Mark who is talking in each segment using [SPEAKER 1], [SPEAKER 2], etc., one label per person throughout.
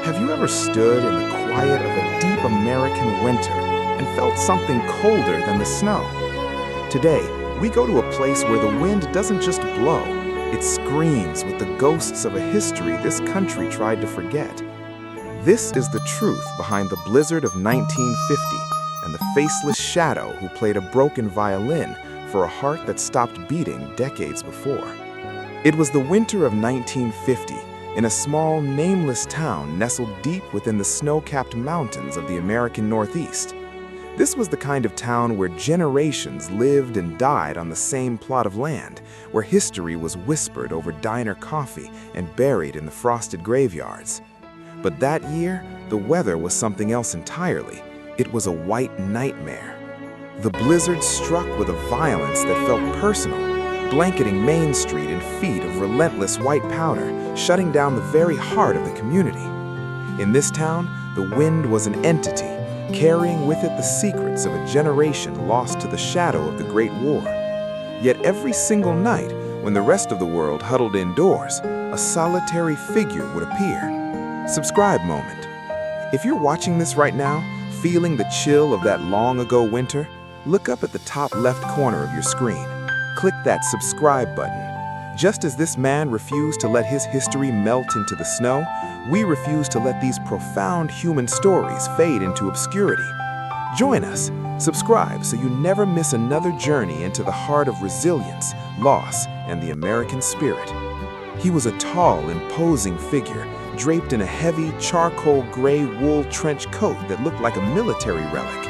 [SPEAKER 1] Have you ever stood in the quiet of a deep American winter and felt something colder than the snow? Today, we go to a place where the wind doesn't just blow, it screams with the ghosts of a history this country tried to forget. This is the truth behind the blizzard of 1950 and the faceless shadow who played a broken violin for a heart that stopped beating decades before. It was the winter of 1950 in a small, nameless town nestled deep within the snow-capped mountains of the American Northeast. This was the kind of town where generations lived and died on the same plot of land, where history was whispered over diner coffee and buried in the frosted graveyards. But that year, the weather was something else entirely. It was a white nightmare. The blizzard struck with a violence that felt personal, blanketing Main Street in feet of relentless white powder, shutting down the very heart of the community. In this town, the wind was an entity, carrying with it the secrets of a generation lost to the shadow of the Great War. Yet every single night, when the rest of the world huddled indoors, a solitary figure would appear. Subscribe moment. If you're watching this right now, feeling the chill of that long-ago winter, look up at the top left corner of your screen. Click that subscribe button. Just as this man refused to let his history melt into the snow, we refuse to let these profound human stories fade into obscurity. Join us. Subscribe so you never miss another journey into the heart of resilience, loss, and the American spirit. He was a tall, imposing figure, draped in a heavy, charcoal gray wool trench coat that looked like a military relic.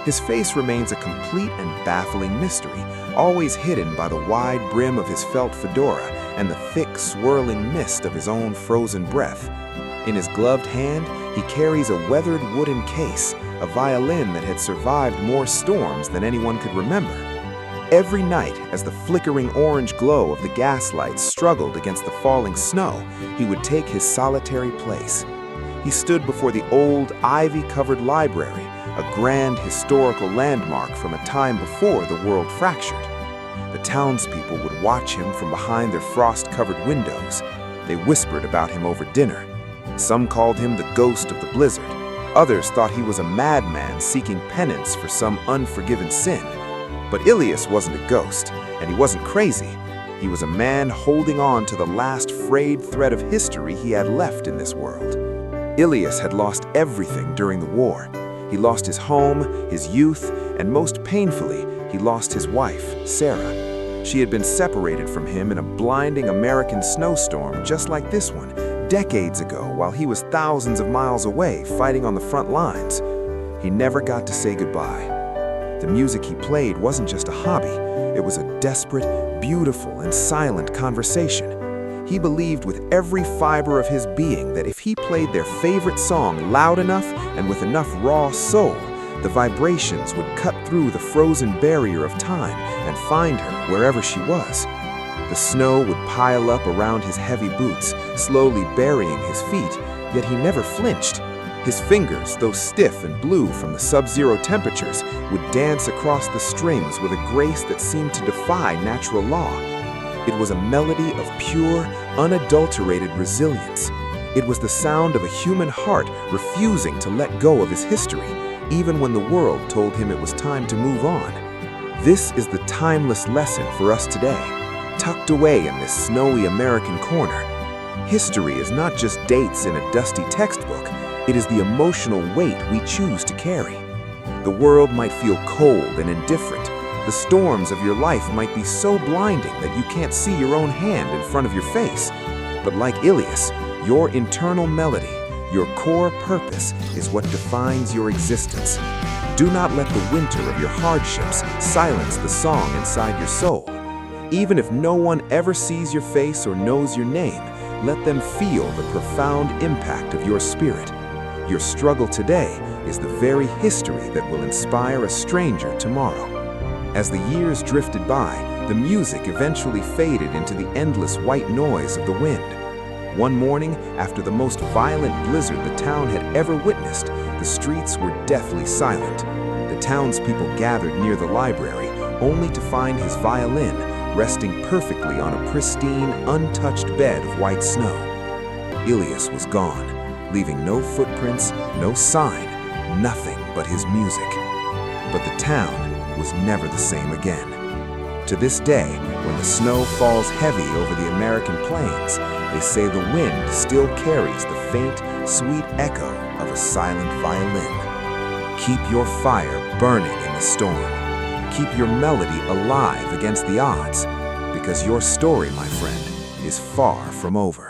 [SPEAKER 1] His face remains a complete and baffling mystery, always hidden by the wide brim of his felt fedora and the thick, swirling mist of his own frozen breath. In his gloved hand, he carries a weathered wooden case, a violin that had survived more storms than anyone could remember. Every night, as the flickering orange glow of the gaslights struggled against the falling snow, he would take his solitary place. He stood before the old, ivy-covered library, a grand historical landmark from a time before the world fractured. The townspeople would watch him from behind their frost-covered windows. They whispered about him over dinner. Some called him the ghost of the blizzard. Others thought he was a madman seeking penance for some unforgiven sin. But Ilias wasn't a ghost, and he wasn't crazy. He was a man holding on to the last frayed thread of history he had left in this world. Ilias had lost everything during the war. He lost his home, his youth, and most painfully, he lost his wife, Sarah. She had been separated from him in a blinding American snowstorm just like this one, decades ago, while he was thousands of miles away fighting on the front lines. He never got to say goodbye. The music he played wasn't just a hobby. It was a desperate, beautiful, and silent conversation. He believed with every fiber of his being that if he played their favorite song loud enough and with enough raw soul, the vibrations would cut through the frozen barrier of time and find her wherever she was. The snow would pile up around his heavy boots, slowly burying his feet, yet he never flinched. His fingers, though stiff and blue from the sub-zero temperatures, would dance across the strings with a grace that seemed to defy natural law. It was a melody of pure, unadulterated resilience. It was the sound of a human heart refusing to let go of his history, even when the world told him it was time to move on. This is the timeless lesson for us today, tucked away in this snowy American corner. History is not just dates in a dusty textbook, it is the emotional weight we choose to carry. The world might feel cold and indifferent. The storms of your life might be so blinding that you can't see your own hand in front of your face. But like Ilias, your internal melody, your core purpose is what defines your existence. Do not let the winter of your hardships silence the song inside your soul. Even if no one ever sees your face or knows your name, let them feel the profound impact of your spirit. Your struggle today is the very history that will inspire a stranger tomorrow. As the years drifted by, the music eventually faded into the endless white noise of the wind. One morning, after the most violent blizzard the town had ever witnessed, the streets were deathly silent. The townspeople gathered near the library, only to find his violin resting perfectly on a pristine, untouched bed of white snow. Ilias was gone,
[SPEAKER 2] leaving no footprints, no sign, nothing but his music. But the town was never the same again. To this day, when the snow falls heavy over the American plains, they say the wind still carries the faint, sweet echo of a silent violin. Keep your fire burning in the storm. Keep your melody alive against the odds, because your story, my friend, is far from over.